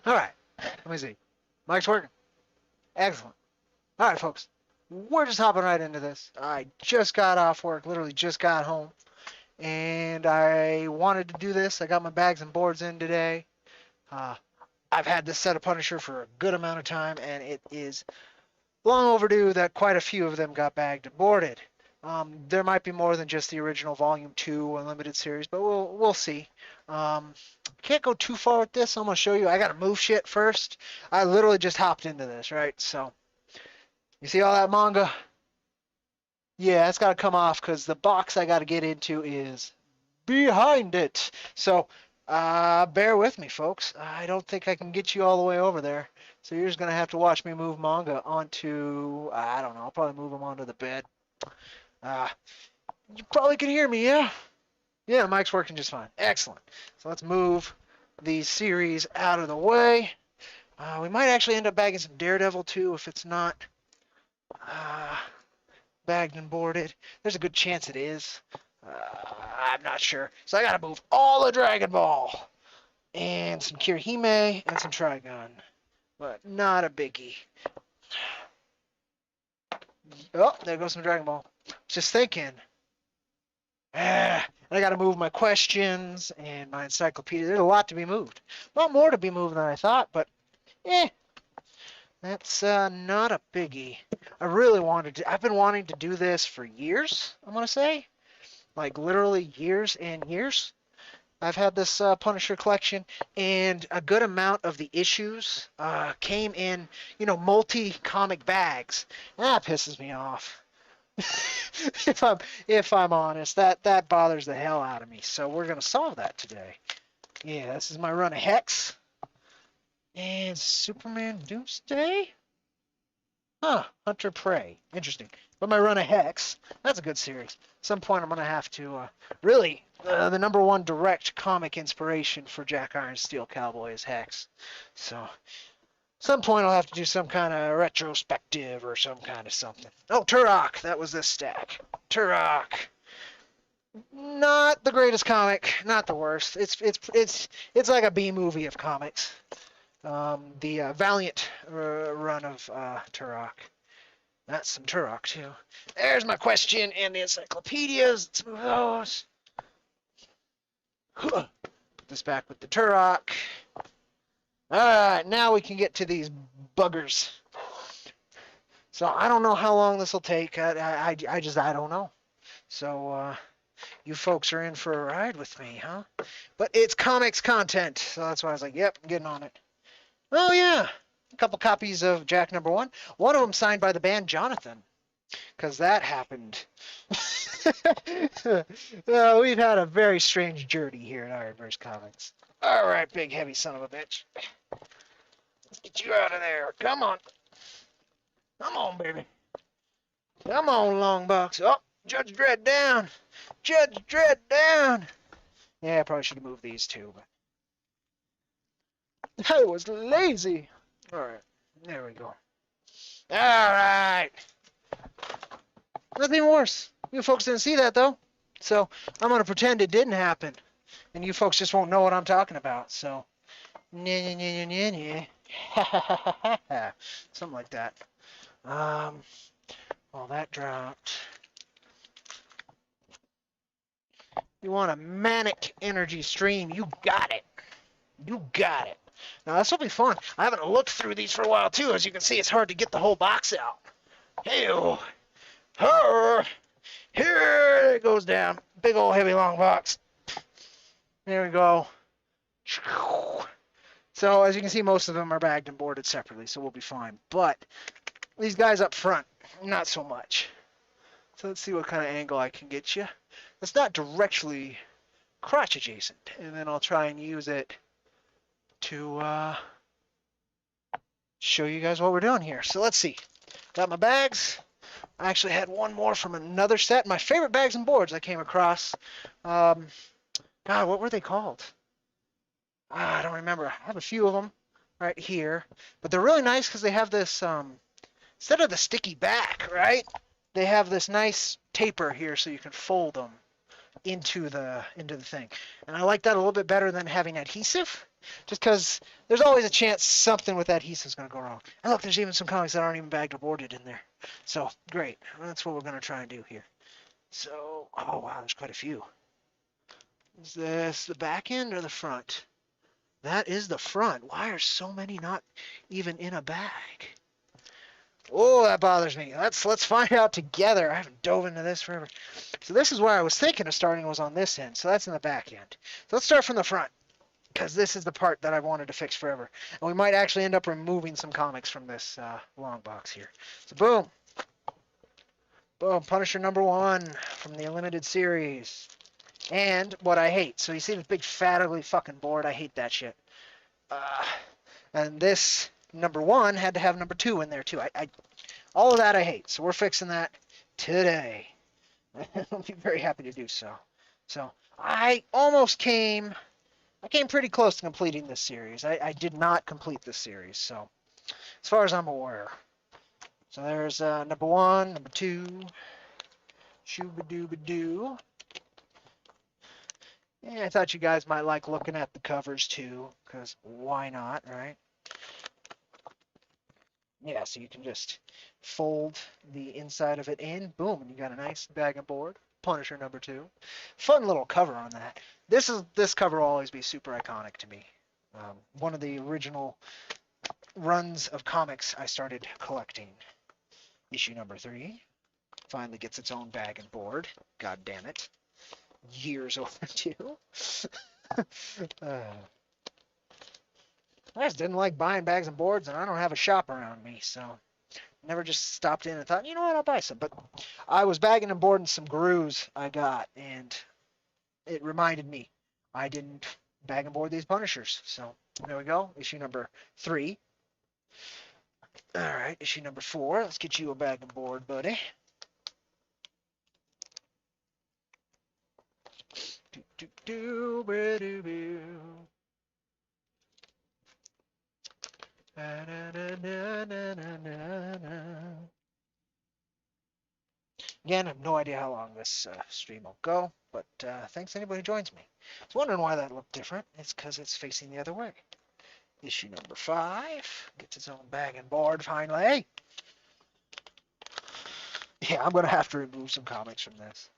All right. Let me see. Mic's working. Excellent. All right, folks. We're just hopping right into this. I just got off work, literally just got home, and I wanted to do this. I got my bags and boards in today. Uh, I've had this set of Punisher for a good amount of time, and it is long overdue that quite a few of them got bagged and boarded. There might be more than just the original Volume 2 Unlimited series, but we'll see. Can't go too far with this. I'm going to show you. I got to move shit first. I literally just hopped into this, right? So, you see all that manga? Yeah, it's got to come off because the box I got to get into is behind it. So, bear with me, folks. I don't think I can get you all the way over there. So you're just going to have to watch me move manga onto, I don't know, I'll probably move them onto the bed. You probably can hear me, yeah? Yeah, mic's working just fine. Excellent. So let's move these series out of the way. We might actually end up bagging some Daredevil too if it's not bagged and boarded. There's a good chance it is. I'm not sure. So I gotta move all the Dragon Ball and some Kirihime and some Trigun. But not a biggie. Oh, there goes some Dragon Ball. Just thinking. I got to move my questions and my encyclopedia. There's a lot to be moved. A lot more to be moved than I thought, but that's not a biggie. I really wanted to. I've been wanting to do this for years, I'm going to say. Like literally years and years. I've had this Punisher collection, and a good amount of the issues came in, multi-comic bags. That pisses me off. if I'm honest, that bothers the hell out of me. So we're gonna solve that today. Yeah, this is my run of Hex and Superman Doomsday. Hunter Prey. Interesting. But my run of Hex, that's a good series. At some point I'm gonna have to really the number one direct comic inspiration for Jack Iron Steel Cowboy is Hex. So some point I'll have to do some kind of retrospective or some kind of something. Oh, Turok, that was this stack. Turok, not the greatest comic, not the worst. It's like a B movie of comics. The Valiant run of Turok. That's some Turok too. There's my question and the encyclopedias. Let's move those. Put this back with the Turok. Alright, now we can get to these buggers. So I don't know how long this will take. I don't know. So you folks are in for a ride with me, huh? But it's comics content, so that's why I was like, yep, I'm getting on it. Oh yeah, a couple copies of Jack number 1. One of them signed by the band Jonathan, because that happened. We've had a very strange journey here at IronVerse Comics. Alright, big heavy son of a bitch. Let's get you out of there. Come on. Come on, baby. Come on, long box. Oh, Judge Dredd down. Judge Dredd down. Yeah, I probably should have moved these too, but I was lazy. Alright, there we go. Alright. Nothing worse. You folks didn't see that, though. So, I'm going to pretend it didn't happen. And you folks just won't know what I'm talking about, so. Something like that. Well, that dropped. You want a manic energy stream, you got it. You got it. Now, this will be fun. I haven't looked through these for a while, too. As you can see, it's hard to get the whole box out. Hey-oh. Here it goes down. Big old heavy long box. There we go. So as you can see, most of them are bagged and boarded separately, so we'll be fine. But these guys up front, not so much. So let's see what kind of angle I can get you. It's not directly crotch adjacent, and then I'll try and use it to show you guys what we're doing here. So let's see. Got my bags. I actually had one more from another set. My favorite bags and boards I came across. God, what were they called? I don't remember. I have a few of them right here. But they're really nice because they have this, instead of the sticky back, right? They have this nice taper here so you can fold them. into the thing. And I like that a little bit better than having adhesive, just because there's always a chance something with adhesive is going to go wrong. And look, there's even some comics that aren't even bagged or boarded in there. So great. That's what we're going to try and do here. So, oh wow, there's quite a few. Is this the back end or the front? That is the front. Why are so many not even in a bag? Oh, that bothers me. Let's find out together. I haven't dove into this forever. So this is where I was thinking of starting, was on this end. So that's in the back end. So let's start from the front, because this is the part that I wanted to fix forever. And we might actually end up removing some comics from this long box here. So boom. Boom. Punisher #1 from the Unlimited series. And what I hate. So you see this big fat ugly fucking board? I hate that shit. And this #1 had to have #2 in there too. All of that I hate. So we're fixing that today. I'll be very happy to do so. So I came pretty close to completing this series. I did not complete this series, so as far as I'm aware. So there's #1, #2, shooba-dooba-doo. Yeah, I thought you guys might like looking at the covers too, because why not, right? Yeah, so you can just fold the inside of it in, boom, and you got a nice bag and board. Punisher #2. Fun little cover on that. This cover will always be super iconic to me. One of the original runs of comics I started collecting. Issue #3 finally gets its own bag and board. God damn it. Years overdue. I just didn't like buying bags and boards, and I don't have a shop around me, so never just stopped in and thought, you know what, I'll buy some. But I was bagging and boarding some Gurus I got, and it reminded me I didn't bag and board these Punishers. So there we go, issue #3. All right, issue #4. Let's get you a bag and board, buddy. Again, I have no idea how long this stream will go, but thanks to anybody who joins me. I was wondering why that looked different. It's because it's facing the other way. Issue #5 gets its own bag and board finally. Yeah, I'm going to have to remove some comics from this.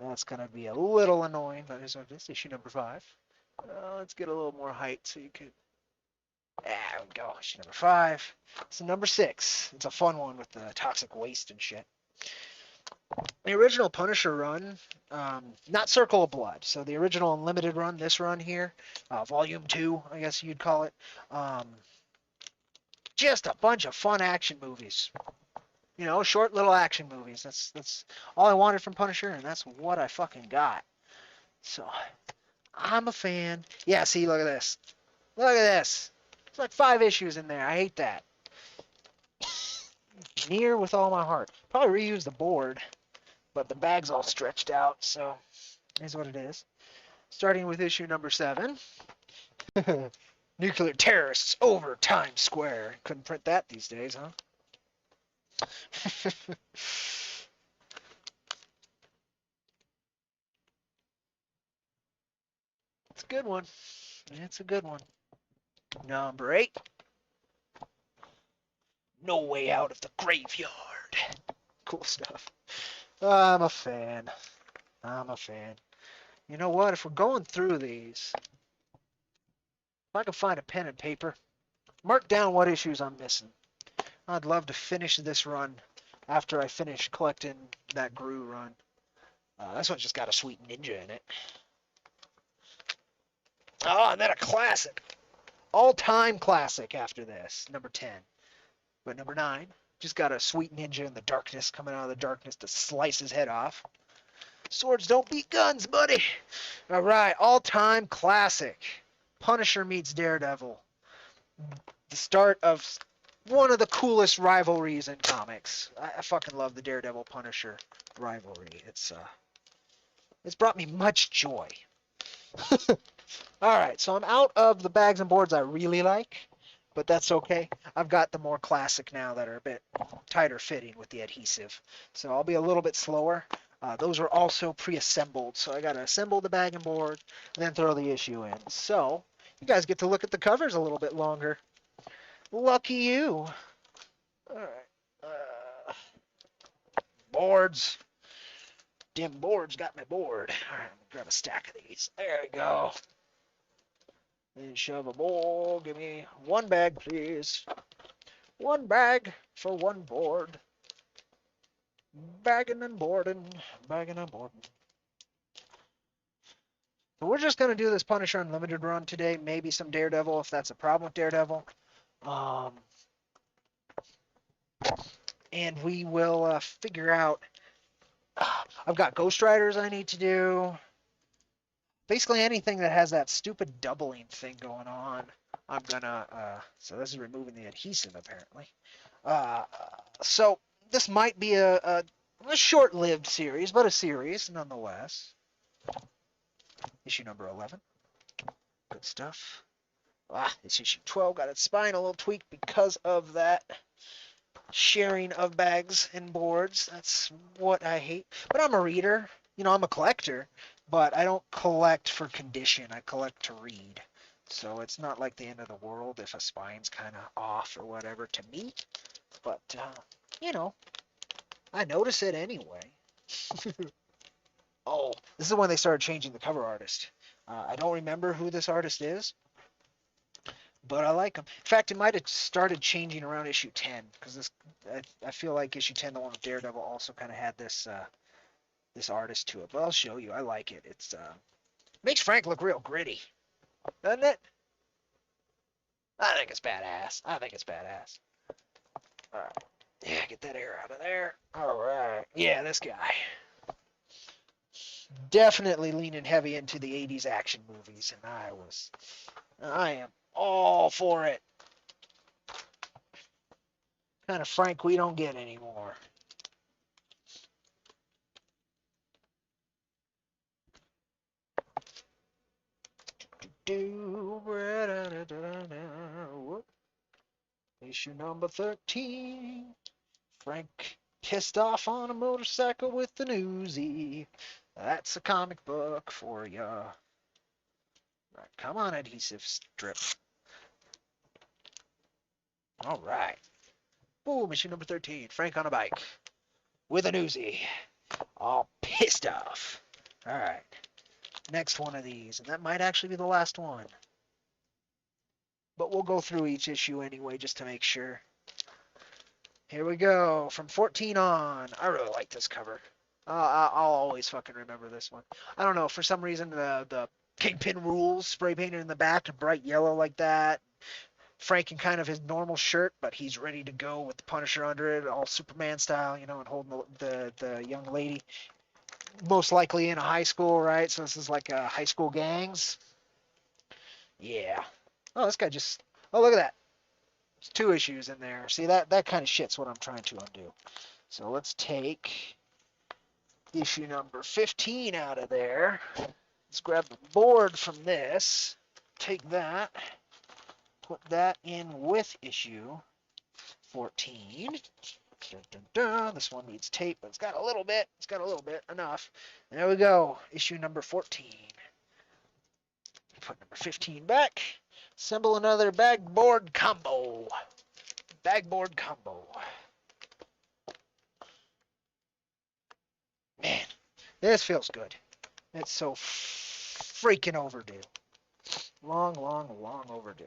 That's going to be a little annoying, but here's what it is. Issue #5. Let's get a little more height so you could... There we go. Issue #5. So #6. It's a fun one with the toxic waste and shit. The original Punisher run, not Circle of Blood, so the original Unlimited run, this run here, Volume 2, I guess you'd call it, just a bunch of fun action movies. You know, short little action movies. That's all I wanted from Punisher, and that's what I fucking got. So, I'm a fan. Yeah, see, look at this. Look at this. It's like 5 issues in there. I hate that. Near with all my heart. Probably reuse the board, but the bag's all stretched out, so here's what it is. Starting with issue #7. Nuclear terrorists over Times Square. Couldn't print that these days, huh? It's a good one. It's a good one. #8. No Way Out of the Graveyard. Cool stuff. I'm a fan. I'm a fan. You know what? If we're going through these, if I can find a pen and paper, mark down what issues I'm missing. I'd love to finish this run after I finish collecting that Gru run. This one's just got a sweet ninja in it. Oh, and then a classic. All-time classic after this. #10. But #9, just got a sweet ninja in the darkness, coming out of the darkness to slice his head off. Swords don't beat guns, buddy. All right, all-time classic. Punisher meets Daredevil. The start of one of the coolest rivalries in comics. I fucking love the Daredevil Punisher rivalry. It's brought me much joy. All right, so I'm out of the bags and boards I really like, but that's okay. I've got the more classic now that are a bit tighter fitting with the adhesive. So I'll be a little bit slower. Those are also pre-assembled, so I got to assemble the bag and board, and then throw the issue in. So you guys get to look at the covers a little bit longer. Lucky you. All right. Boards. Dim boards got my board. All right, I'm gonna grab a stack of these. There we go. Then shove a bowl. Give me one bag, please. One bag for one board. Bagging and boarding. Bagging and boarding. So we're just going to do this Punisher Unlimited run today. Maybe some Daredevil if that's a problem with Daredevil. And we will figure out. I've got Ghost Riders I need to do. Basically anything that has that stupid doubling thing going on. I'm going to. So this is removing the adhesive apparently. So this might be a short-lived series, but a series nonetheless. Issue number 11. Good stuff. It's issue 12. Got its spine a little tweaked because of that sharing of bags and boards. That's what I hate. But I'm a reader. You know, I'm a collector. But I don't collect for condition. I collect to read. So it's not like the end of the world if a spine's kind of off or whatever to me. But, you know, I notice it anyway. Oh, this is when they started changing the cover artist. I don't remember who this artist is, but I like him. In fact, it might have started changing around issue 10, because I feel like issue 10, the one with Daredevil, also kind of had this this artist to it. But I'll show you. I like it. It's makes Frank look real gritty, doesn't it? I think it's badass. I think it's badass. All right. Yeah, get that air out of there. All right. Yeah, this guy. Definitely leaning heavy into the 80s action movies, and I am all for it. Kind of Frank we don't get anymore. Issue number 13. Frank pissed off on a motorcycle with an Uzi. That's a comic book for ya. Right, come on, adhesive strip. All right. Boom, issue number 13. Frank on a bike with an Uzi. All pissed off. All right. Next one of these, and that might actually be the last one. But we'll go through each issue anyway just to make sure. Here we go. From 14 on. I really like this cover. I'll always fucking remember this one. I don't know. For some reason, the Kingpin rules spray painted in the back in bright yellow like that. Frank in kind of his normal shirt, but he's ready to go with the Punisher under it, all Superman style, you know, and holding the young lady. Most likely in a high school, right? So this is like high school gangs. Yeah. Oh, this guy just... Oh, look at that. There's 2 issues in there. See, that kind of shit's what I'm trying to undo. So let's take issue number 15 out of there. Let's grab the board from this. Take that. Put that in with issue 14. Dun, dun, dun. This one needs tape, but it's got a little bit. It's got a little bit. Enough. And there we go. Issue number 14. Put number 15 back. Assemble another bagboard combo. Bagboard combo. Man, this feels good. It's so freaking overdue. Long, long, long overdue.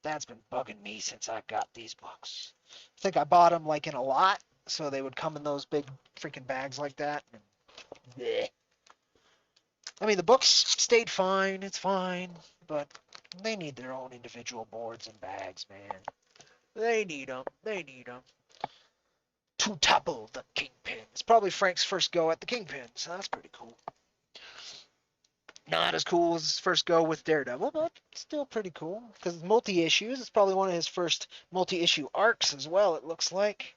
That's been bugging me since I got these books. I think I bought them like in a lot, so they would come in those big freaking bags like that. And bleh. I mean, the books stayed fine. It's fine, but they need their own individual boards and bags, man. They need them. They need them. To topple the Kingpin. It's probably Frank's first go at the Kingpin, so that's pretty cool. Not as cool as his first go with Daredevil, but still pretty cool. Because it's multi-issues. It's probably one of his first multi-issue arcs as well, it looks like.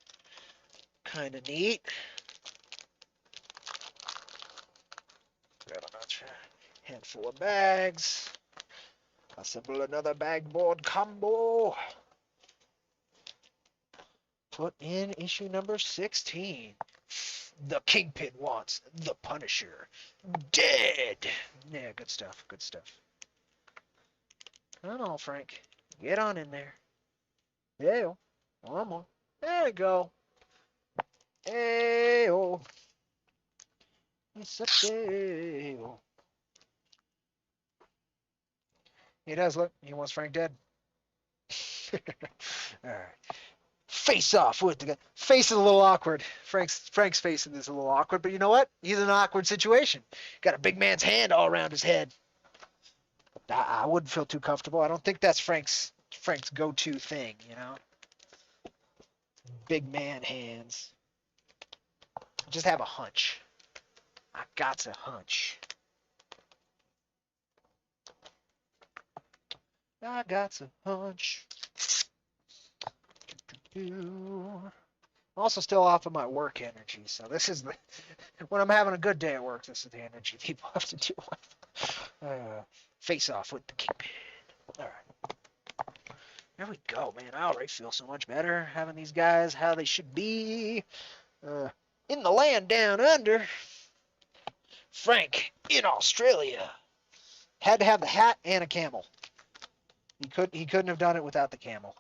Kind of neat. Grab a handful of bags. Assemble another bagboard combo. Put in issue number 16. The Kingpin wants the Punisher dead. Yeah, good stuff. Good stuff. Come on, Frank. Get on in there. Yeah. One more. There you go. Hey, oh. It's a day. He does look. He wants Frank dead. All right. Face off with the guy. Face is a little awkward. Frank's face is a little awkward, but you know what? He's in an awkward situation. Got a big man's hand all around his head. I wouldn't feel too comfortable. I don't think that's Frank's go-to thing, you know? Big man hands. Just have a hunch. I got a hunch. I got a hunch. I'm also still off of my work energy, so this is the when I'm having a good day at work, this is the energy people have to deal with. Face off with the Kingpin. All right. There we go, man. I already feel so much better having these guys how they should be. In the land down under, Frank in Australia had to have the hat and a camel. He couldn't have done it without the camel.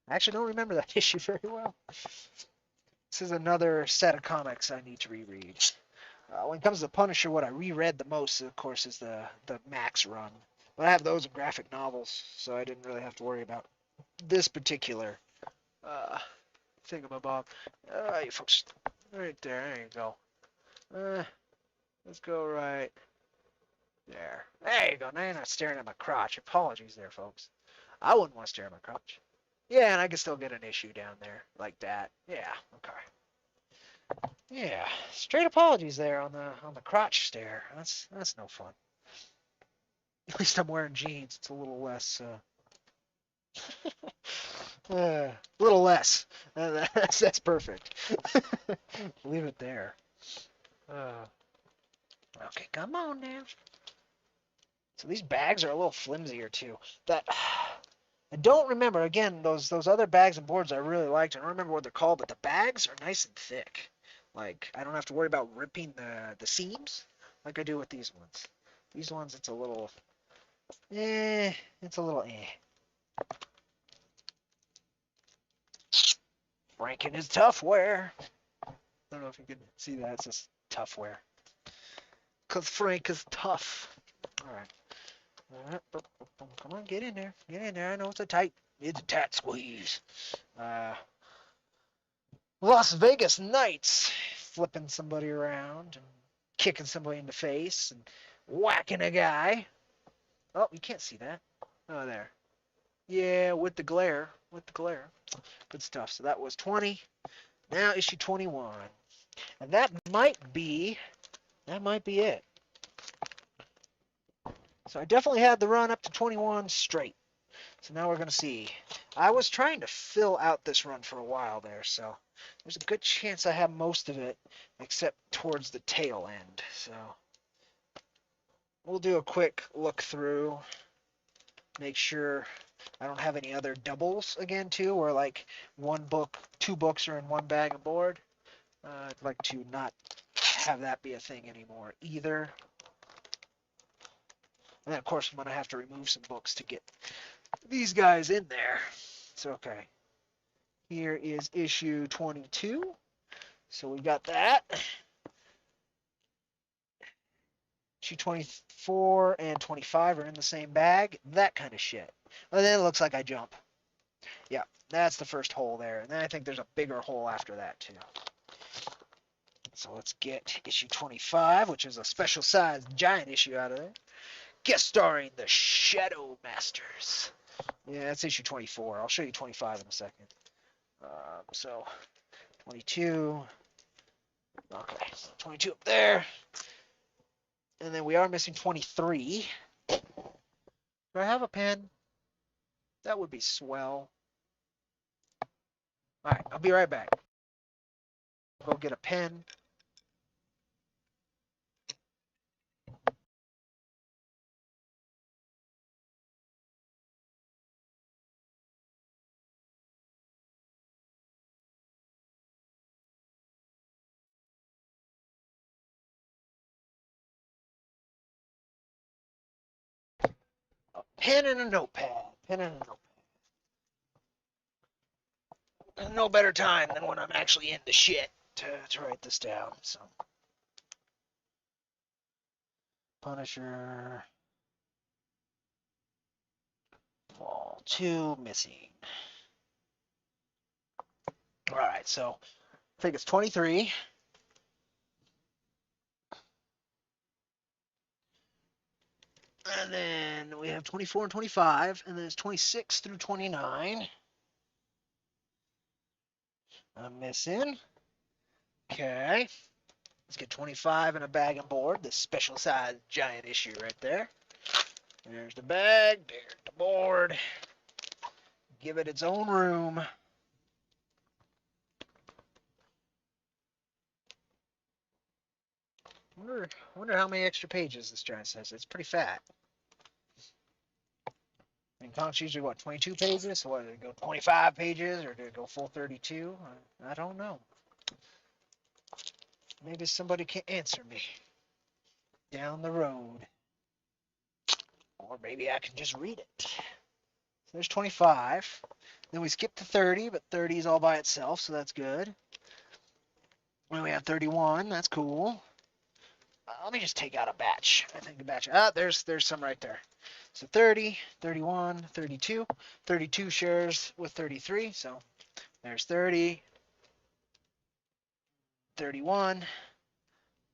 I actually don't remember that issue very well. This is another set of comics I need to reread. When it comes to Punisher, what I reread the most, of course, is the Max run. But I have those in graphic novels, so I didn't really have to worry about this particular thingamabob. You folks, right there. There you go. Let's go right there. There you go. Now you're not staring at my crotch. Apologies there, folks. I wouldn't want to stare at my crotch. Yeah, and I can still get an issue down there like that. Yeah, okay. Yeah, straight apologies there on the crotch stare. That's no fun. At least I'm wearing jeans. It's a little less. A little less. That's perfect. Leave it there. Okay, come on now. So these bags are a little flimsier too. That I don't remember. Again, those other bags and boards I really liked. I don't remember what they're called, but the bags are nice and thick. Like I don't have to worry about ripping the seams like I do with these ones. These ones, it's a little, it's a little. Frank and his tough wear. I don't know if you can see that. It's just tough wear. Cause Frank is tough. All right. Come on, get in there. Get in there. I know it's a tight squeeze. Las Vegas Knights flipping somebody around and kicking somebody in the face and whacking a guy. Oh, you can't see that. Oh, there. Yeah, with the glare. With the glare. Good stuff. So that was 20. Now issue 21. And that might be it. So I definitely had the run up to 21 straight. So now we're going to see. I was trying to fill out this run for a while there, so there's a good chance I have most of it, except towards the tail end. So we'll do a quick look through, make sure I don't have any other doubles again too, where like two books are in one bag and board. I'd like to not have that be a thing anymore either. And then, of course, I'm going to have to remove some books to get these guys in there. It's okay. Here is issue 22. So we got that. Issue 24 and 25 are in the same bag. That kind of shit. And then it looks like I jump. Yeah, that's the first hole there. And then I think there's a bigger hole after that, too. So let's get issue 25, which is a special-sized giant issue out of there. Guest starring the Shadow Masters. Yeah, that's issue 24. I'll show you 25 in a second. So, 22. Okay, so 22 up there. And then we are missing 23. Do I have a pen? That would be swell. Alright, I'll be right back. Go get a pen. A pen and a notepad. Pen and a notepad. No better time than when I'm actually in the shit to write this down. So, Punisher, Fall 2, missing. All right, so I think it's 23. And then we have 24 and 25, and then it's 26 through 29. I'm missing. Okay. Let's get 25 in a bag and board. This special size giant issue right there. There's the bag. There's the board. Give it its own room. Wonder how many extra pages this giant says. It's pretty fat. And comics usually, what, 22 pages? So what, did it go 25 pages, or did it go full 32? I don't know. Maybe somebody can answer me down the road. Or maybe I can just read it. So there's 25. Then we skip to 30, but 30 is all by itself, so that's good. Then we have 31. That's cool. Let me just take out a batch. I think a batch. There's some right there. So 30, 31, 32. 32 shares with 33, so there's 30. 31.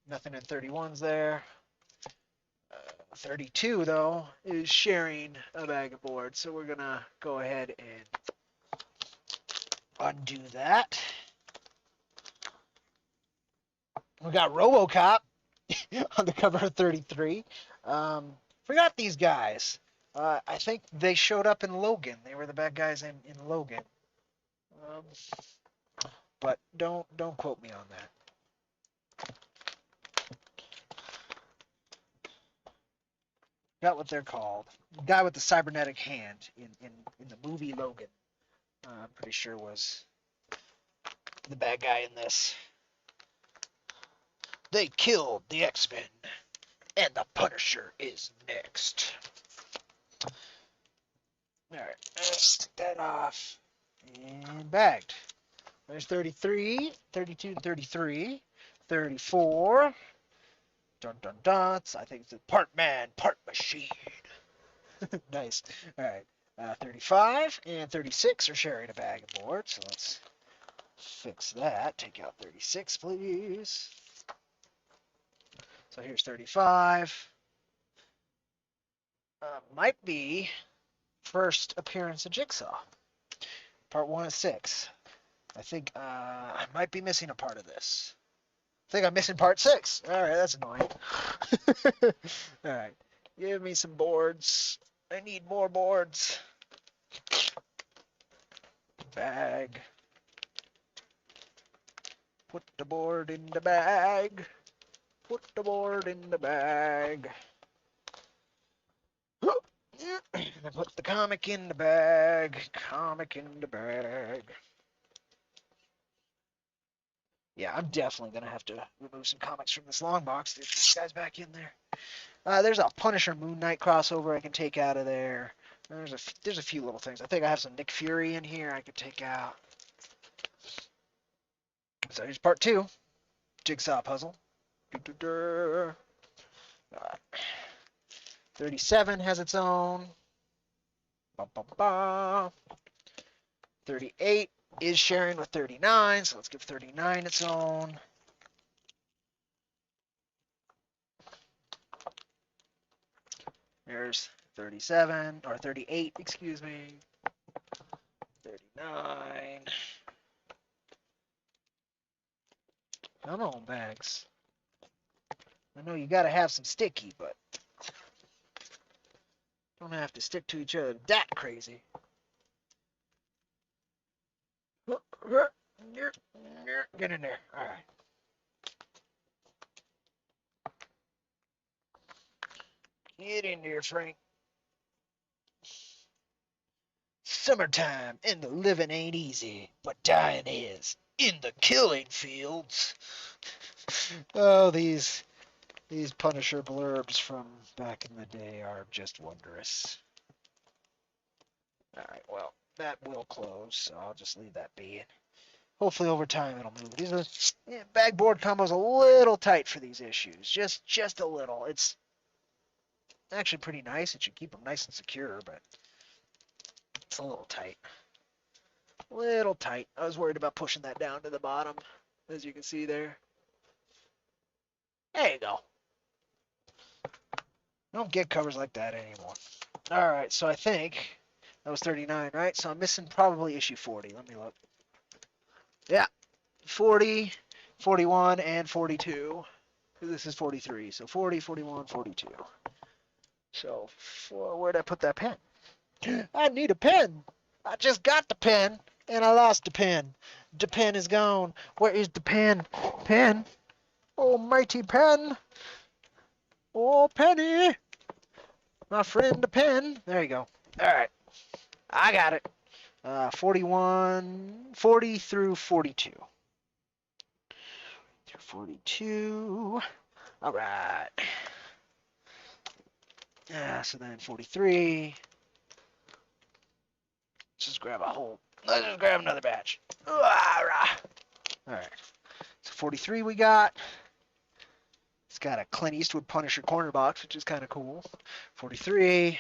Nothing in 31's there. 32, though, is sharing a bag of boards, so we're going to go ahead and undo that. We got RoboCop on the cover of 33. Forgot these guys. I think they showed up in Logan. They were the bad guys in Logan. But don't quote me on that. Got what they're called. The guy with the cybernetic hand in the movie Logan. I'm pretty sure was the bad guy in this. They killed the X-Men, and the Punisher is next. Alright, let's take that off. And bagged. There's 33, 32, 33, 34. Dun dun dun. I think it's part man, part machine. Nice. Alright. 35 and 36 are sharing a bag of boards, so let's fix that. Take out 36, please. So here's 35. Might be first appearance of Jigsaw. Part 1 of 6. I think I might be missing a part of this. I think I'm missing part 6. Alright, that's annoying. Alright. Give me some boards. I need more boards. Bag. Put the board in the bag. Put the board in the bag. And put the comic in the bag. Comic in the bag. Yeah, I'm definitely going to have to remove some comics from this long box. There's these guys back in there. There's a Punisher Moon Knight crossover I can take out of there. There's a few little things. I think I have some Nick Fury in here I could take out. So here's part 2. Jigsaw puzzle. 37 has its own. 38 is sharing with 39, so let's give 39 its own. There's 37, or 38, excuse me. 39. Come on, bags. I know you gotta have some sticky, but don't have to stick to each other that crazy. Get in there. All right. Get in there, Frank. Summertime and the living ain't easy, but dying is in the killing fields. Oh, these Punisher blurbs from back in the day are just wondrous. Alright, well, that will close, so I'll just leave that be. Hopefully over time it'll move. These are, bagboard combo's a little tight for these issues. Just a little. It's actually pretty nice. It should keep them nice and secure, but it's a little tight. Little tight. I was worried about pushing that down to the bottom, as you can see there. There you go. I don't get covers like that anymore. Alright, so I think that was 39, right? So I'm missing probably issue 40. Let me look. Yeah, 40, 41, and 42. This is 43. So 40, 41, 42. So where'd I put that pen? I need a pen. I just got the pen, and I lost the pen. The pen is gone. Where is the pen? Pen? Oh, mighty pen. Oh, Penny. My friend, the pen. There you go. All right. I got it. 40 through 42. Through 42. All right. So then 43. Let's just grab let's just grab another batch. All right. So 43 we got. It's got a Clint Eastwood Punisher corner box, which is kind of cool. 43.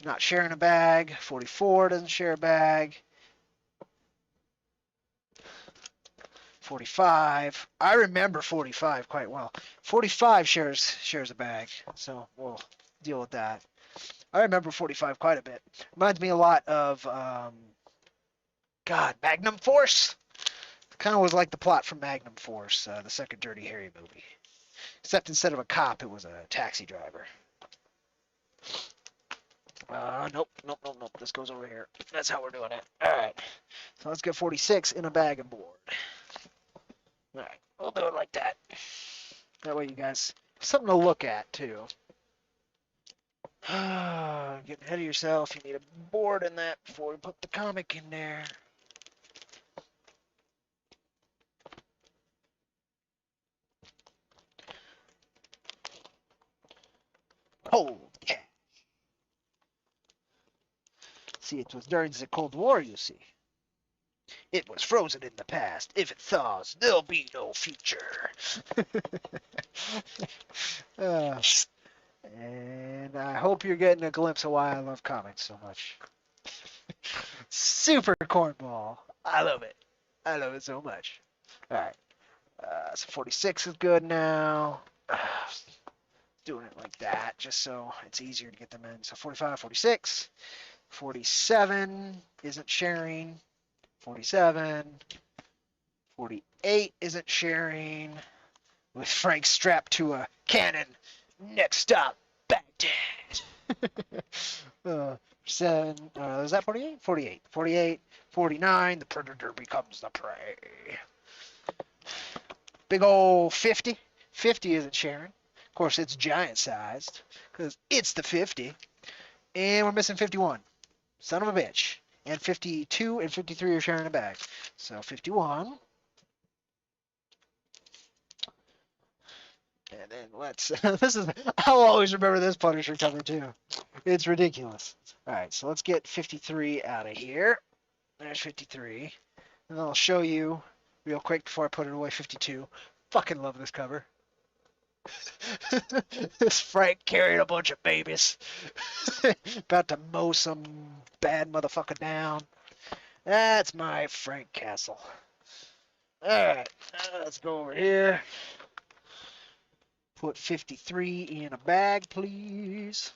Not sharing a bag. 44 doesn't share a bag. 45. I remember 45 quite well. 45 shares a bag, so we'll deal with that. I remember 45 quite a bit. Reminds me a lot of, Magnum Force. Kind of was like the plot from Magnum Force, the second Dirty Harry movie. Except instead of a cop, it was a taxi driver. Nope. This goes over here. That's how we're doing it. All right. So let's get 46 in a bag and board. All right. We'll do it like that. That way you guys have something to look at, too. Getting ahead of yourself. You need a board in that before we put the comic in there. Holy cash. See, it was during the Cold War, you see. It was frozen in the past. If it thaws, there'll be no future. And I hope you're getting a glimpse of why I love comics so much. Super cornball. I love it. I love it so much. All right. So 46 is good now. Doing it like that just so it's easier to get them in. So 45, 46. 47 isn't sharing. 47. 48 isn't sharing. With Frank strapped to a cannon. Next stop, Baghdad. 7. Is that 48? 48. 48. 49. The predator becomes the prey. Big old 50. 50 isn't sharing. Of course, it's giant sized because it's the 50. And we're missing 51. Son of a bitch. And 52 and 53 are sharing a bag. So 51. And then let's, I'll always remember this Punisher cover too. It's ridiculous. All right, so let's get 53 out of here. There's 53. And then I'll show you real quick before I put it away 52. Fucking love this cover. This Frank carrying a bunch of babies. About to mow some bad motherfucker down. That's my Frank Castle. Alright, let's go over here. Put 53 in a bag, please.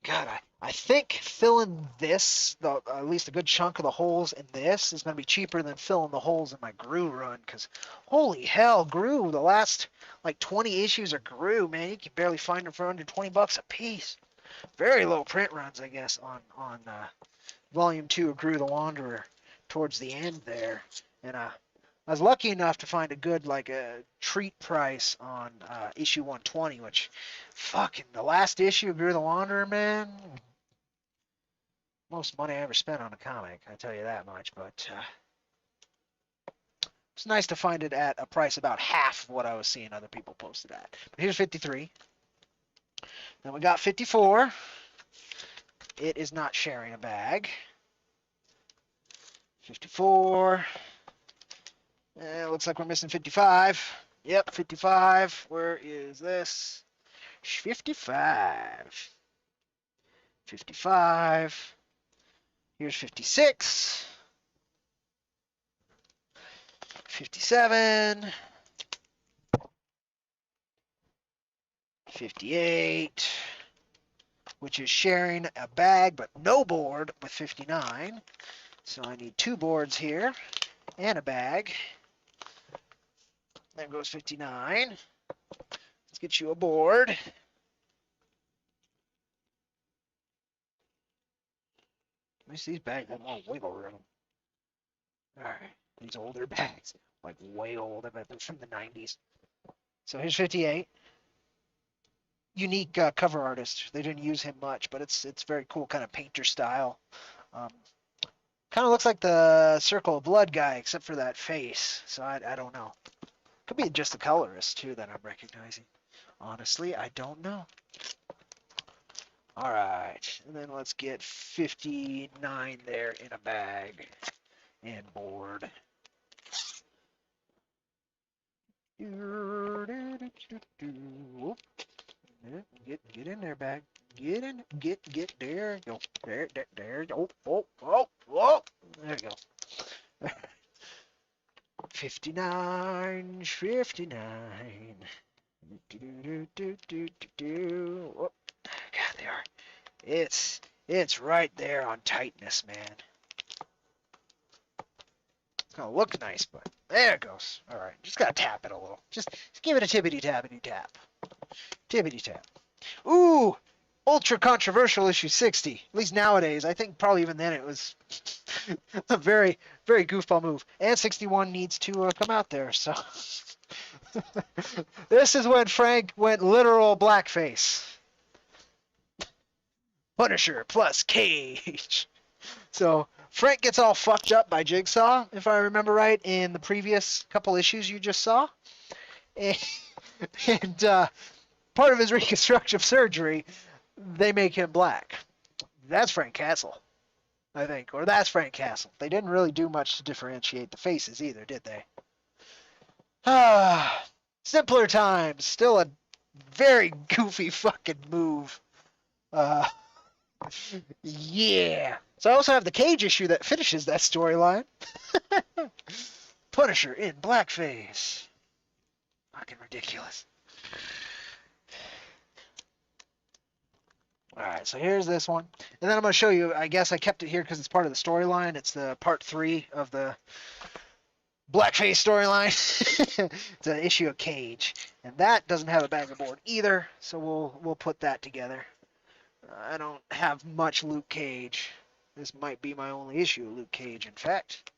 God, I think filling this, at least a good chunk of the holes in this, is going to be cheaper than filling the holes in my Gru run. Because, holy hell, Gru, the last, 20 issues of Gru, man, you can barely find them for under 20 bucks a piece. Very low print runs, I guess, on Volume 2 of Gru the Wanderer towards the end there. And I was lucky enough to find a good, a treat price on issue 120, which, fucking, the last issue of Gru the Wanderer, man, most money I ever spent on a comic, I tell you that much, but it's nice to find it at a price about half of what I was seeing other people posted at. But here's 53. Then we got 54. It is not sharing a bag. 54. Looks like we're missing 55. Yep, 55. Where is this? 55. 55. Here's 56. 57. 58. Which is sharing a bag but no board with 59. So I need 2 boards here and a bag. There goes 59. Let's get you a board. At least these bags have more wiggle room. Alright, these older bags, like way old. I bet they're from the 90s. So here's 58. Unique cover artist. They didn't use him much, but it's very cool, kind of painter style. Kind of looks like the Circle of Blood guy, except for that face. So I don't know. Could be just the colorist, too, that I'm recognizing. Honestly, I don't know. All right. And then let's get 59 there in a bag and board. Get in there, bag. Get in. Get there. Go. There. Oh. There you go. 59. 59. Oh, God, they are. It's right there on tightness, man. It's gonna look nice, but there it goes. All right, just gotta tap it a little. Just give it a tippity tappity tap. Tippity tap. Ooh, ultra controversial issue 60. At least nowadays. I think probably even then it was a very, very goofball move. And 61 needs to come out there. So this is when Frank went literal blackface. Punisher plus Cage. So Frank gets all fucked up by Jigsaw, if I remember right, in the previous couple issues you just saw. And part of his reconstructive surgery, they make him black. That's Frank Castle, I think. Or that's Frank Castle. They didn't really do much to differentiate the faces either, did they? Simpler times. Still a very goofy fucking move. Yeah. So I also have the Cage issue that finishes that storyline. Punisher in blackface. Fucking ridiculous. Alright, so here's this one. And then I'm going to show you, I guess I kept it here because it's part of the storyline. It's the part 3 of the blackface storyline. It's an issue of Cage. And that doesn't have a bag of board either, so we'll put that together. I don't have much Luke Cage. This might be my only issue of Luke Cage, in fact.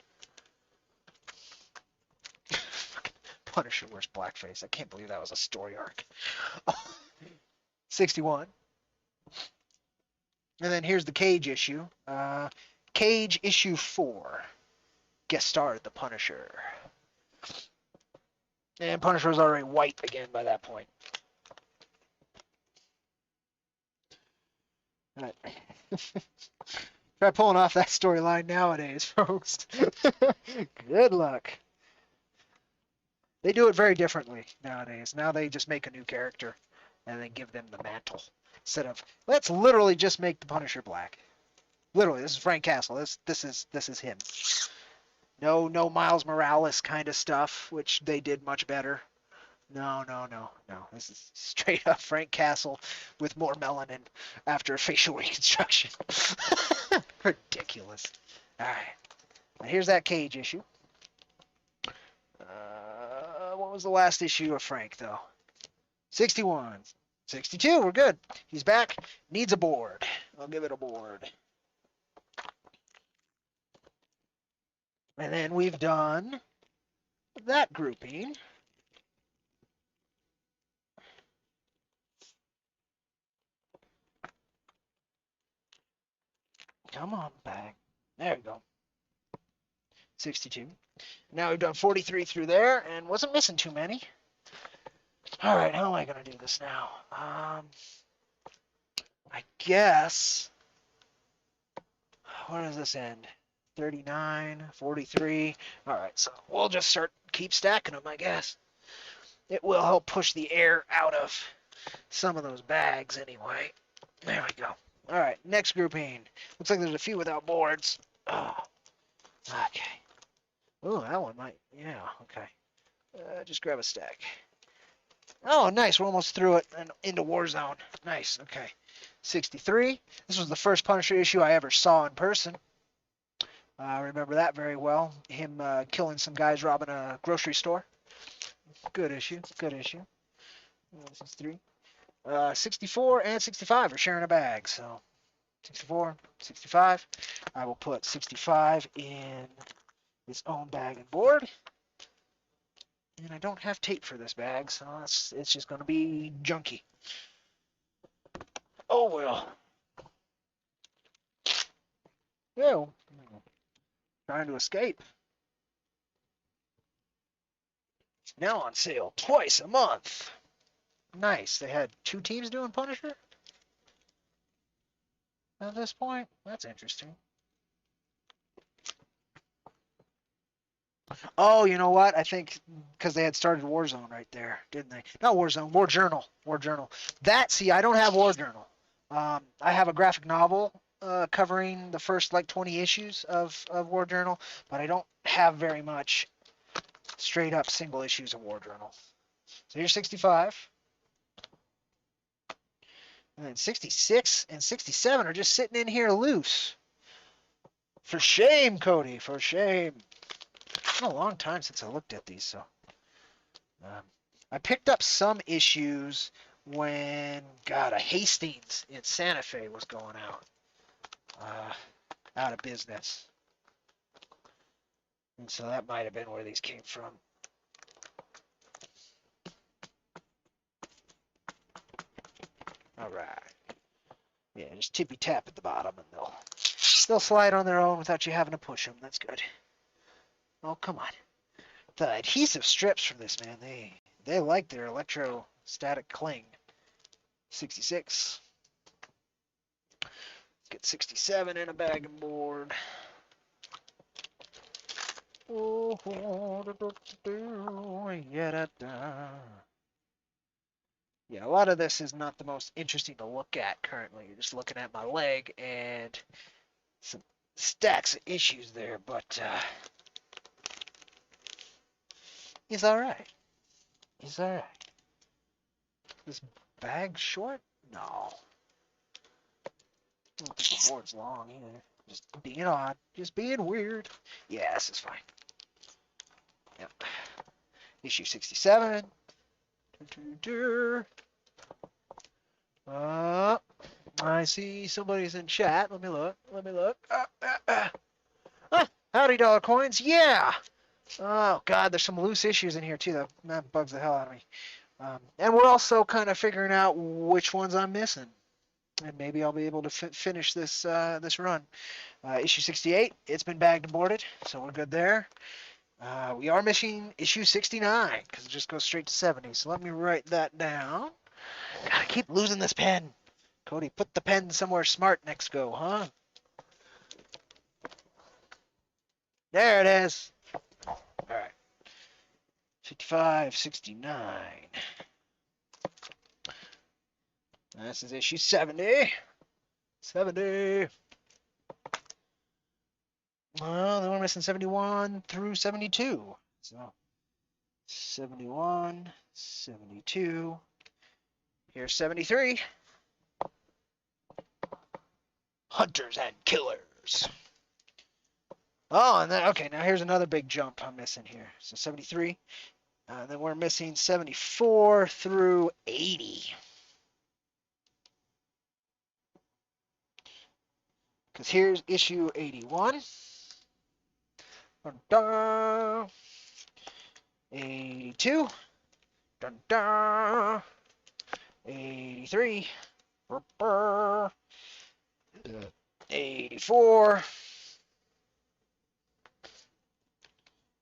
Punisher wears blackface. I can't believe that was a story arc. 61. And then here's the Cage issue. Cage issue 4. Guest starred the Punisher. And Punisher was already white again by that point. Right. Try pulling off that storyline nowadays, folks. Good luck. They do it very differently nowadays. Now they just make a new character and then give them the mantle. Instead of, let's literally just make the Punisher black. Literally, this is Frank Castle. This is him. No Miles Morales kind of stuff, which they did much better. No. This is straight up Frank Castle with more melanin after facial reconstruction. Ridiculous. All right. Now here's that Cage issue. What was the last issue of Frank, though? 61. 62. We're good. He's back. Needs a board. I'll give it a board. And then we've done that grouping. Come on, bag. There we go. 62. Now we've done 43 through there, and wasn't missing too many. All right, how am I going to do this now? I guess, where does this end? 39, 43. All right, so we'll just keep stacking them, I guess. It will help push the air out of some of those bags anyway. There we go. All right, next grouping. Looks like there's a few without boards. Oh, okay. Oh, that one might, yeah, okay. Just grab a stack. Oh, nice. We're almost through it and into Warzone. Nice, okay. 63. This was the first Punisher issue I ever saw in person. I remember that very well. Him killing some guys robbing a grocery store. Good issue, good issue. 63. 64 and 65 are sharing a bag, so 64, 65. I will put 65 in its own bag and board. And I don't have tape for this bag, so it's just going to be junky. Oh, well. Ew. Trying to escape. Now on sale twice a month. Nice. They had 2 teams doing Punisher at this point. That's interesting. Oh, you know what? I think because they had started Warzone right there, didn't they? Not Warzone, War Journal. War Journal. See, I don't have War Journal. I have a graphic novel covering the first like 20 issues of War Journal, but I don't have very much straight up single issues of War Journal. So here's 65. And then 66 and 67 are just sitting in here loose. For shame, Cody, for shame. It's been a long time since I looked at these, so. I picked up some issues when, God, a Hastings in Santa Fe was going out of business. And so that might have been where these came from. All right. Yeah, just tippy tap at the bottom and they'll slide on their own without you having to push them. That's good. Oh, come on. The adhesive strips for this, man, they like their electrostatic cling. 66. Let's get 67 in a bag and board. Oh, yeah, a lot of this is not the most interesting to look at currently. You're just looking at my leg and some stacks of issues there, but he's all right. He's all right. This bag short? No. I don't think the board's long either. Just being odd. Just being weird. Yeah, this is fine. Yep. Issue 67. I see somebody's in chat. Let me look. Howdy, dollar coins. Yeah. Oh, God, there's some loose issues in here, too. That bugs the hell out of me. And we're also kind of figuring out which ones I'm missing. And maybe I'll be able to finish this run. Issue 68, it's been bagged and boarded, so we're good there. We are missing issue 69, because it just goes straight to 70. So let me write that down. God, I keep losing this pen. Cody, put the pen somewhere smart next go, huh? There it is. All right. 55, 69. This is issue 70. 70. Well, then we're missing 71 through 72. So 71, 72. Here's 73. Hunters and Killers. Oh, and then, okay, now here's another big jump I'm missing here. So 73. Then we're missing 74 through 80. Because here's issue 81. Dun, dun. 82. Dun, dun. 83. 84.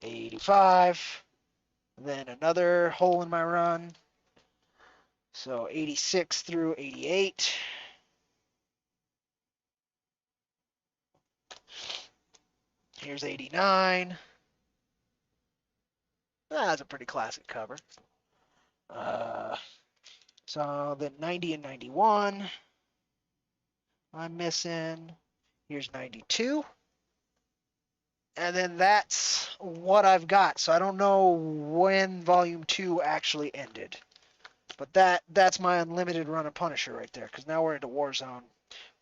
85. Then another hole in my run. So 86 through 88. Here's 89. That's a pretty classic cover. So the 90 and 91. I'm missing. Here's 92. And then that's what I've got. So I don't know when Volume 2 actually ended. But that's my unlimited run of Punisher right there. Because now we're into Warzone,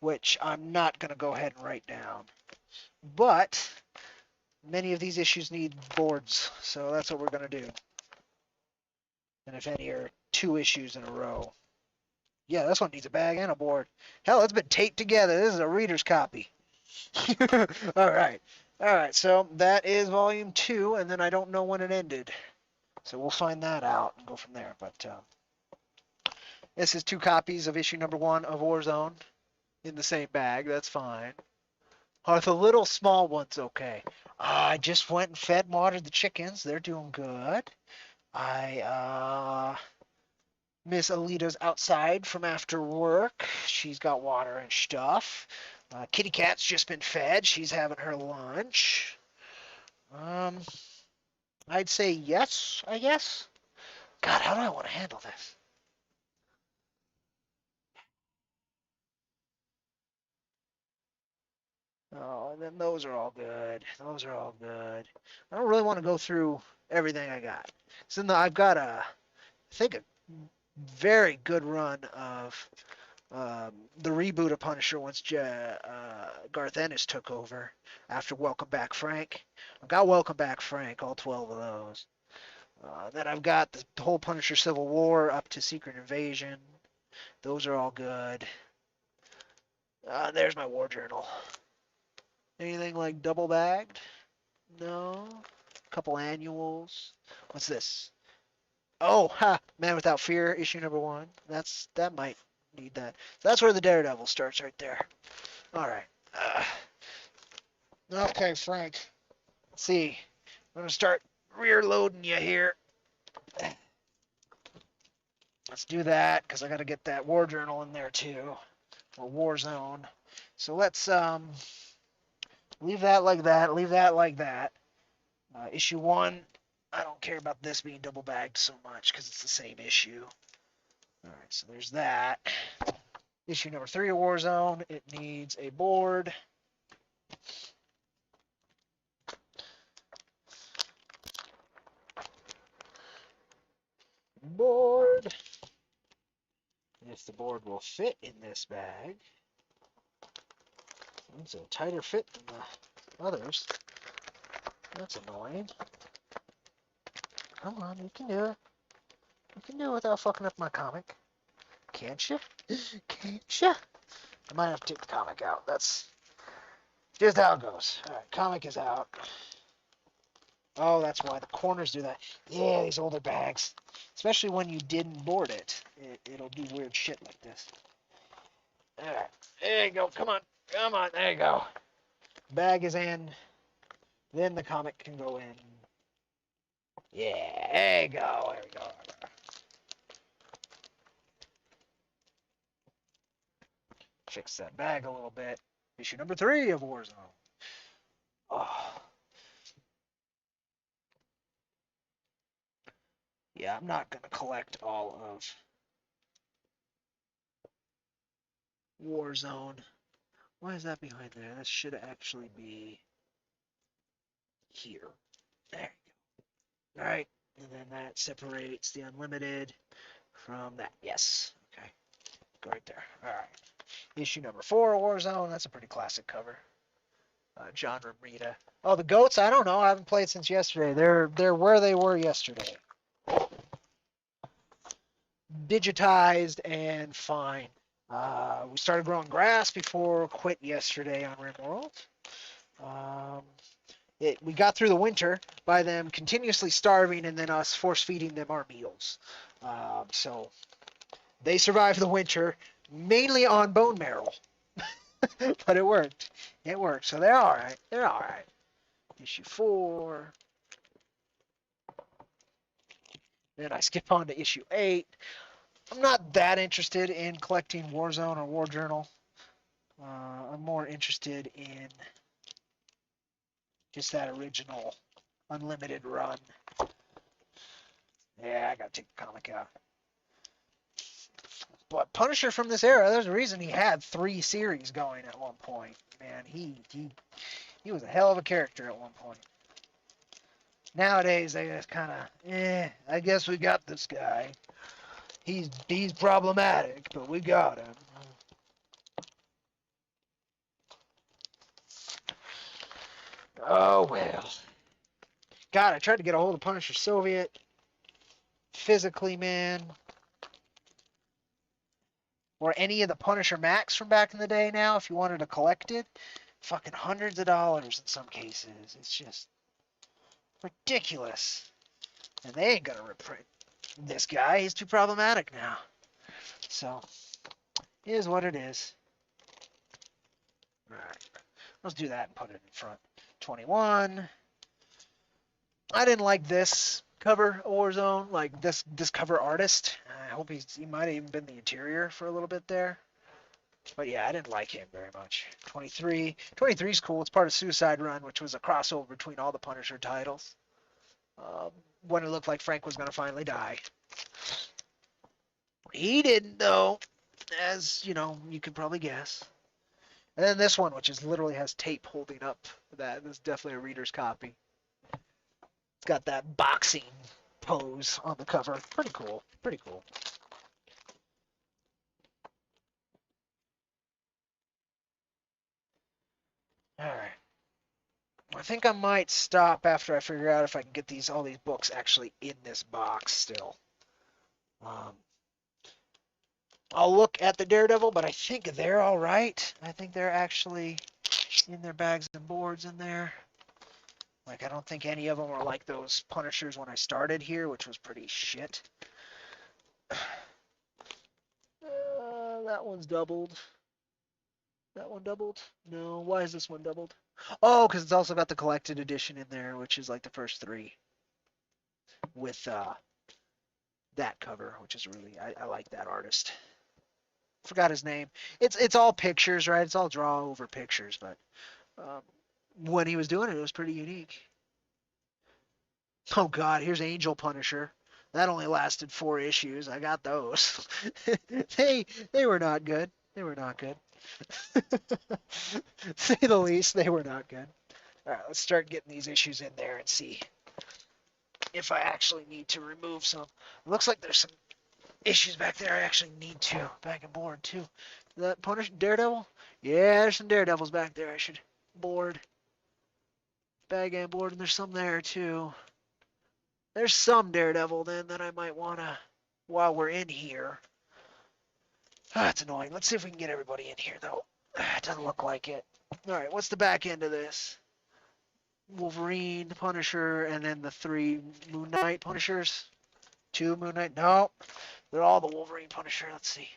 which I'm not going to go ahead and write down. But many of these issues need boards. So that's what we're going to do. And if any are 2 issues in a row. Yeah, this one needs a bag and a board. Hell, it's been taped together. This is a reader's copy. All right. All right, so that is Volume 2, and then I don't know when it ended. So we'll find that out and go from there. But this is 2 copies of issue number 1 of Warzone in the same bag. That's fine. The little small one's okay. I just went and fed and watered the chickens. They're doing good. Miss Alita's outside from after work. She's got water and stuff. Kitty Cat's just been fed. She's having her lunch. I'd say yes, I guess. God, how do I want to handle this? Oh, and then those are all good. Those are all good. I don't really want to go through everything I got. So I've got I think a very good run of the reboot of Punisher once Garth Ennis took over after Welcome Back Frank. I've got Welcome Back Frank, all 12 of those. Then I've got the whole Punisher Civil War up to Secret Invasion. Those are all good. There's my war journal. Anything like double bagged? No. Couple annuals. What's this? Oh, Man Without Fear, issue number 1. That might need that. So that's where the Daredevil starts right there. All right. Okay, Frank. Let's see. I'm gonna start rear loading you here. Let's do that because I got to get that war journal in there too, or war zone. So let's leave that like that. Leave that like that. Issue 1. I don't care about this being double bagged so much because it's the same issue. All right, so there's that. Issue number 3 of Warzone. It needs a board. Board. If the board will fit in this bag. It's a tighter fit than the others. That's annoying. Come on, you can do it. You can do it without fucking up my comic. Can't you? Can't you? I might have to take the comic out. That's just how it goes. Alright, comic is out. Oh, that's why the corners do that. Yeah, these older bags. Especially when you didn't board it. It'll do weird shit like this. Alright, there you go. Come on. Come on, there you go. Bag is in. Then the comic can go in. Yeah, there you go. There we go. Fix that bag a little bit. Issue number 3 of Warzone. Oh. Yeah, I'm not going to collect all of Warzone. Why is that behind there? That should actually be here. There you go. All right, and then that separates the Unlimited from that. Yes. Okay. Go right there. All right. Issue number 4 of Warzone. That's a pretty classic cover. John Romita. Oh, the goats? I don't know. I haven't played since yesterday. They're where they were yesterday. Digitized and fine. We started growing grass before quit yesterday on RimWorld. We got through the winter by them continuously starving and then us force feeding them our meals. So they survived the winter mainly on bone marrow. But it worked. It worked. So they're all right. They're all right. Issue 4. Then I skip on to issue 8. I'm not that interested in collecting Warzone or War Journal. I'm more interested in Just that original unlimited run. Yeah, I gotta take the comic out. But Punisher from this era, there's a reason he had 3 series going at one point. Man, he was a hell of a character at one point. Nowadays, they just kind of, I guess we got this guy. He's problematic, but we got him. Oh, well. God, I tried to get a hold of Punisher Soviet. Physically, man. Or any of the Punisher Max from back in the day now, if you wanted to collect it. Fucking hundreds of dollars in some cases. It's just ridiculous. And they ain't gonna reprint this guy. He's too problematic now. So, it is what it is. Alright. Let's do that and put it in front. 21. I didn't like this cover of Warzone, like this cover artist. I hope he might have even been the interior for a little bit there. But yeah, I didn't like him very much. 23. 23 is cool. It's part of Suicide Run, which was a crossover between all the Punisher titles. When it looked like Frank was going to finally die. He didn't, though, as, you know, you could probably guess. And then this one, which is literally has tape holding up that. This is definitely a reader's copy. It's got that boxing pose on the cover. Pretty cool. Pretty cool. Alright. I think I might stop after I figure out if I can get all these books actually in this box still. I'll look at the Daredevil, but I think they're all right. I think they're actually in their bags and boards in there. Like, I don't think any of them are like those Punishers when I started here, which was pretty shit. That one's doubled. That one doubled? No, why is this one doubled? Oh, because it's also got the collected edition in there, which is like the first 3. With that cover, which is really, I like that artist. Forgot his name. It's all pictures, right? It's all draw over pictures, but when he was doing it, it was pretty unique. Oh God, here's Angel Punisher. That only lasted 4 issues. I got those. they were not good. They were not good. Say the least, they were not good. All right, let's start getting these issues in there and see if I actually need to remove some. It looks like there's some issues back there I actually need to. Back and board too. That Punish Daredevil? Yeah, there's some Daredevils back there I should board. Bag and board, and there's some there too. There's some Daredevil then that I might want to, while we're in here. That's annoying. Let's see if we can get everybody in here though. It doesn't look like it. Alright, what's the back end of this? Wolverine, Punisher, and then the 3 Moon Knight Punishers. 2 Moon Knight. No, they're all the Wolverine Punisher. Let's see.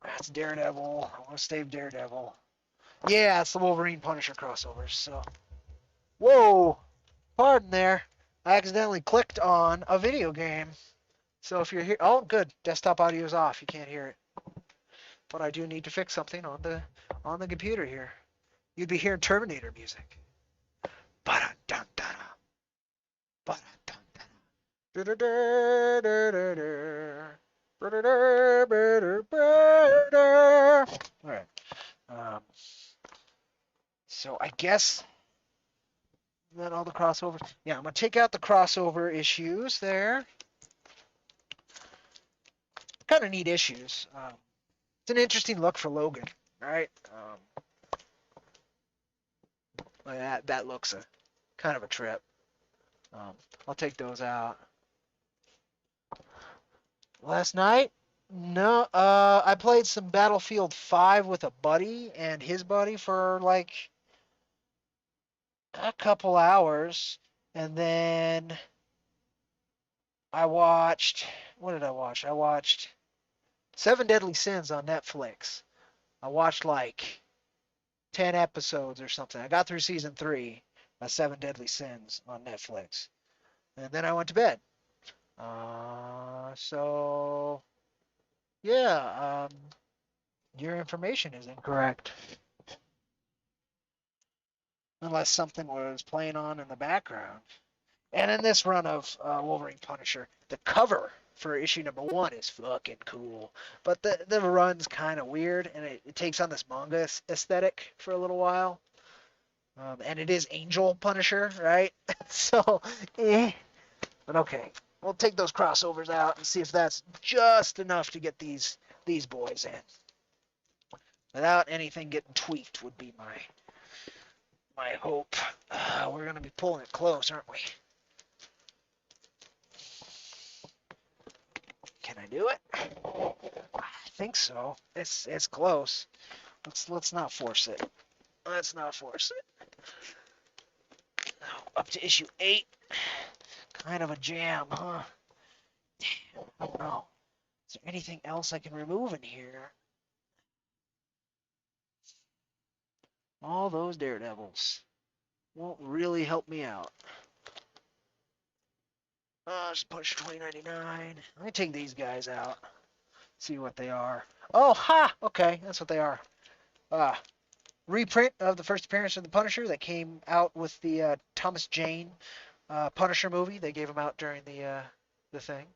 That's Daredevil. I want to save Daredevil. Yeah, it's the Wolverine Punisher crossovers. So, whoa, pardon there. I accidentally clicked on a video game. So if you're here, oh, good. Desktop audio is off. You can't hear it. But I do need to fix something on the computer here. You'd be hearing Terminator music. Alright. So I guess that all the crossovers. Yeah, I'm gonna take out the crossover issues there. Kind of neat issues. It's an interesting look for Logan, right? That looks a kind of a trip. I'll take those out. Last night, no, I played some Battlefield 5 with a buddy and his buddy for like a couple hours, and then I watched. What did I watch? I watched Seven Deadly Sins on Netflix. I watched like 10 episodes or something. I got through season 3 of Seven Deadly Sins on Netflix, and then I went to bed. So yeah, your information is incorrect. unless something was playing on in the background. And in this run of Wolverine Punisher, the cover for issue number 1 is fucking cool. But the run's kind of weird, and it takes on this manga aesthetic for a little while. And it is Angel Punisher, right? So, but okay. We'll take those crossovers out and see if that's just enough to get these boys in. Without anything getting tweaked would be my hope. We're going to be pulling it close, aren't we? Can I do it? I think so. It's close. Let's not force it. Let's not force it. Up to issue 8. Kind of a jam, huh? Damn, I don't know. Is there anything else I can remove in here? All those Daredevils won't really help me out. Just push 2099. Let me take these guys out. See what they are. Oh, ha! Okay, that's what they are. Reprint of the first appearance of the Punisher that came out with the Thomas Jane Punisher movie. They gave him out during the thing.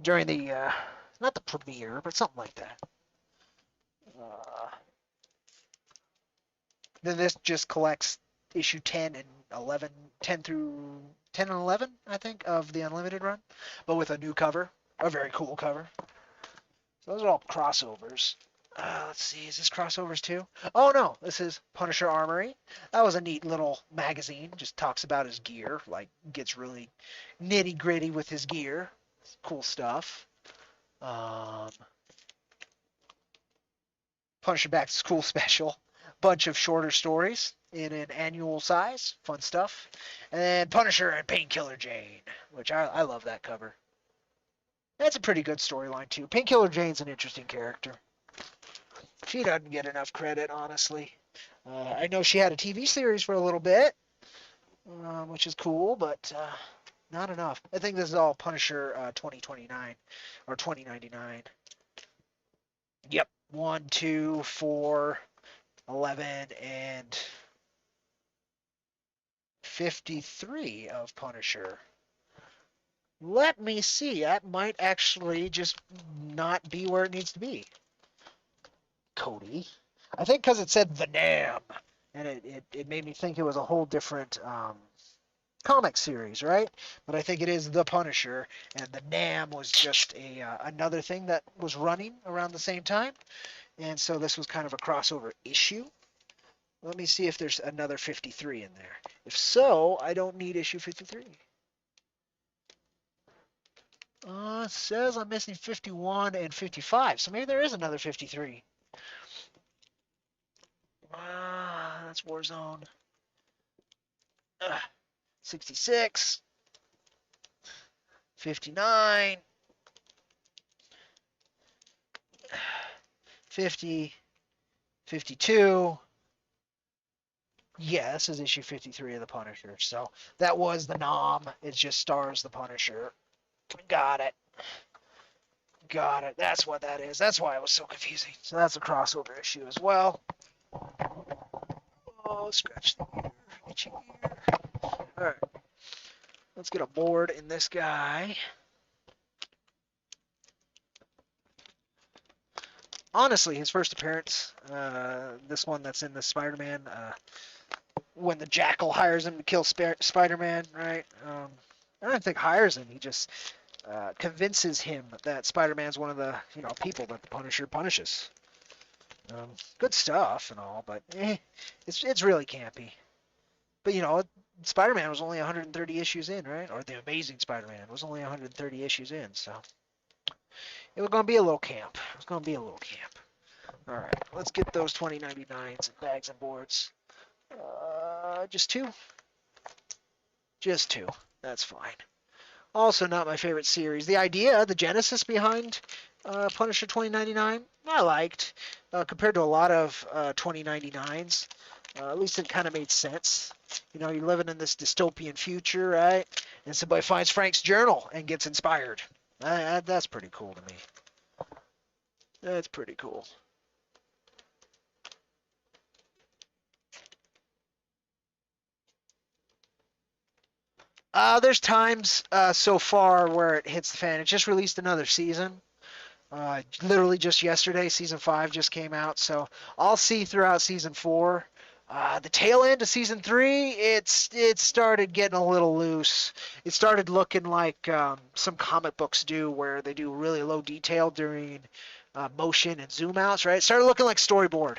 During the not the premiere, but something like that. Then this just collects issue 10 and 11, 10 and 11, I think, of the Unlimited run, but with a new cover, a very cool cover. So those are all crossovers. Let's see, is this crossovers too? Oh no, this is Punisher Armory. That was a neat little magazine. Just talks about his gear, like gets really nitty gritty with his gear. Cool stuff. Punisher Back to School special. Bunch of shorter stories in an annual size. Fun stuff. And then Punisher and Painkiller Jane, which I love that cover. That's a pretty good storyline too. Painkiller Jane's an interesting character. She doesn't get enough credit, honestly. I know she had a TV series for a little bit, which is cool, but not enough. I think this is all Punisher 2029 or 2099. Yep. 1, 2, 4, 11, and 53 of Punisher. Let me see. That might actually just not be where it needs to be. Cody. I think because it said the Nam, and it made me think it was a whole different comic series, right? But I think it is the Punisher, and the Nam was just another thing that was running around the same time, and so this was kind of a crossover issue. Let me see if there's another 53 in there. If so, I don't need issue 53. It says I'm missing 51 and 55, so maybe there is another 53. That's Warzone. 66. 59. 50. 52. Yeah, this is issue 53 of the Punisher. So that was the Nom. It just stars the Punisher. Got it. Got it. That's what that is. That's why it was so confusing. So that's a crossover issue as well. Oh, scratch the ear. Itchy ear. Alright. Let's get a board in this guy. Honestly, his first appearance, this one that's in the Spider-Man, when the Jackal hires him to kill Spider-Man, right? I don't think hires him. He just convinces him that Spider-Man's one of the people that the Punisher punishes. Good stuff and all, but it's really campy. But Spider-Man was only 130 issues in, right? Or the Amazing Spider-Man was only 130 issues in, so it was gonna be a little camp. It was gonna be a little camp. All right, let's get those 2099s and bags and boards. Just 2. Just 2. That's fine. Also not my favorite series. The idea, the genesis behind Punisher 2099, I liked. Compared to a lot of 2099s, at least it kind of made sense. You're living in this dystopian future, right? And somebody finds Frank's journal and gets inspired. That's pretty cool to me. That's pretty cool. There's times so far where it hits the fan. It just released another season. Literally just yesterday, season 5 just came out, so I'll see throughout season 4. The tail end of season 3, it started getting a little loose. It started looking like some comic books do, where they do really low detail during motion and zoom outs. Right? It started looking like storyboard.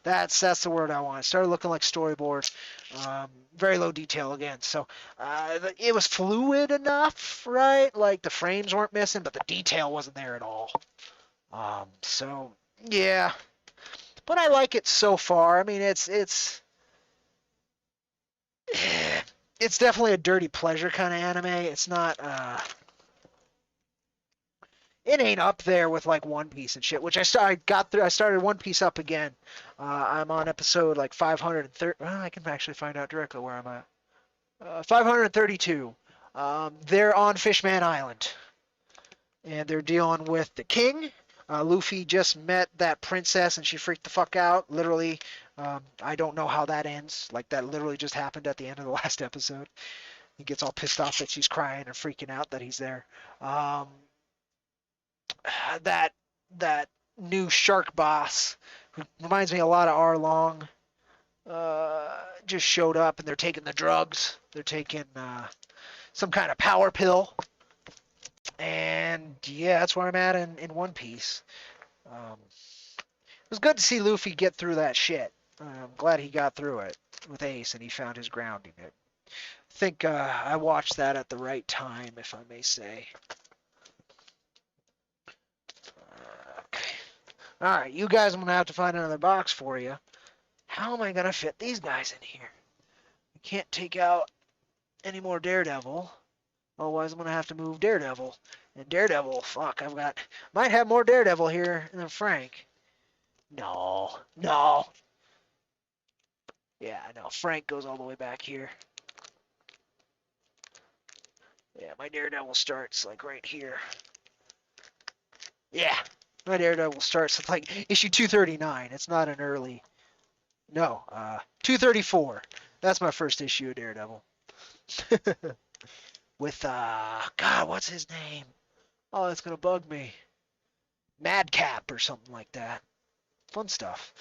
That's the word I want. It started looking like storyboard. Very low detail again. So it was fluid enough, right? Like the frames weren't missing, but the detail wasn't there at all. So yeah, but I like it so far. I mean, it's definitely a dirty pleasure kind of anime. It's not. It ain't up there with like One Piece and shit, which I got through. I started One Piece up again. I'm on episode like 530. Well, I can actually find out directly where I'm at. 532. They're on Fishman Island, and they're dealing with the king. Luffy just met that princess, and she freaked the fuck out. Literally, I don't know how that ends. Like that literally just happened at the end of the last episode. He gets all pissed off that she's crying and freaking out that he's there. That new shark boss, who reminds me a lot of Arlong, just showed up, and they're taking the drugs. They're taking some kind of power pill, and yeah, that's where I'm at in One Piece. It was good to see Luffy get through that shit. I'm glad he got through it with Ace, and he found his grounding. I think I watched that at the right time, if I may say. Okay. All right, you guys, I'm going to have to find another box for you. How am I going to fit these guys in here? I can't take out any more Daredevil. Otherwise, I'm going to have to move Daredevil. And Daredevil, fuck, might have more Daredevil here than Frank. No. Yeah, I know. Frank goes all the way back here. Yeah, my Daredevil starts like right here. Yeah, my Daredevil starts at like issue 239. It's not an early. No, 234. That's my first issue of Daredevil. With, God, what's his name? Oh, that's going to bug me. Madcap or something like that. Fun stuff.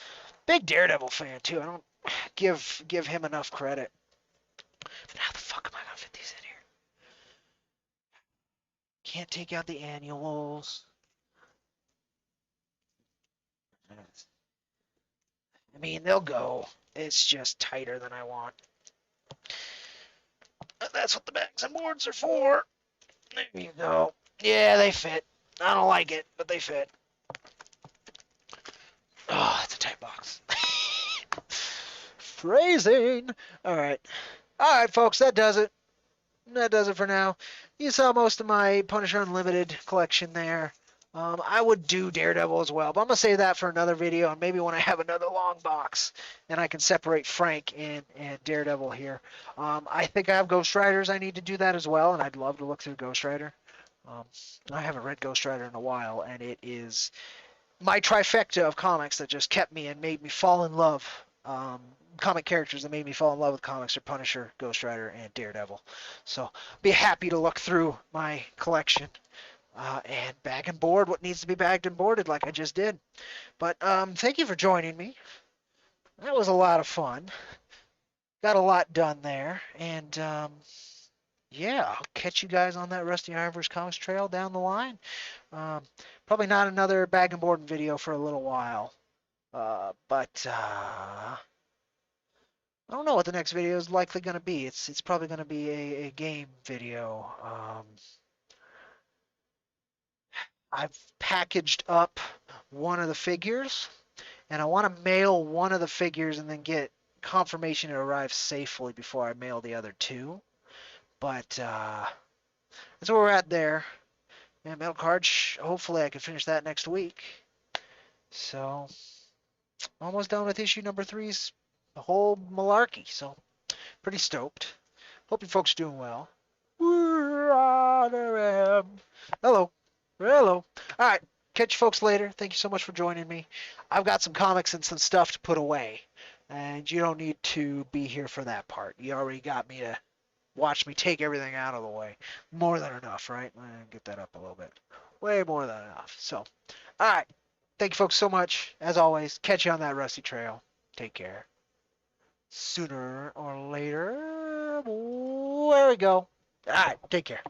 Big Daredevil fan, too. I don't give him enough credit. But how the fuck am I going to fit these in here? Can't take out the annuals. I mean, they'll go. It's just tighter than I want. That's what the bags and boards are for. There you go. Yeah, they fit. I don't like it, but they fit. Oh, that's a tight box. Phrasing. All right, folks, that does it. That does it for now. You saw most of my Punisher Unlimited collection there. I would do Daredevil as well, but I'm going to save that for another video, and maybe when I have another long box, and I can separate Frank and Daredevil here. I think I have Ghost Riders. I need to do that as well, and I'd love to look through Ghost Rider. I haven't read Ghost Rider in a while, and it is my trifecta of comics that just kept me and made me fall in love. Comic characters that made me fall in love with comics are Punisher, Ghost Rider, and Daredevil. So be happy to look through my collection. And bag and board what needs to be bagged and boarded like I just did. But thank you for joining me. That was a lot of fun. Got a lot done there. And yeah, I'll catch you guys on that Rusty IronVerse Comics trail down the line. Probably not another bag and board video for a little while. But I don't know what the next video is likely going to be. It's probably going to be a game video. I've packaged up one of the figures, and I want to mail one of the figures and then get confirmation it arrives safely before I mail the other two. But that's where we're at there. And mail cards, hopefully I can finish that next week. So, almost done with issue number 3's the whole malarkey. So, pretty stoked. Hope you folks are doing well. Hello. Hello. All right. Catch you folks later. Thank you so much for joining me. I've got some comics and some stuff to put away. And you don't need to be here for that part. You already got me to watched me take everything out of the way. More than enough, right? Get that up a little bit. Way more than enough. So, all right. Thank you folks so much. As always, catch you on that rusty trail. Take care. Sooner or later, there we go. All right. Take care.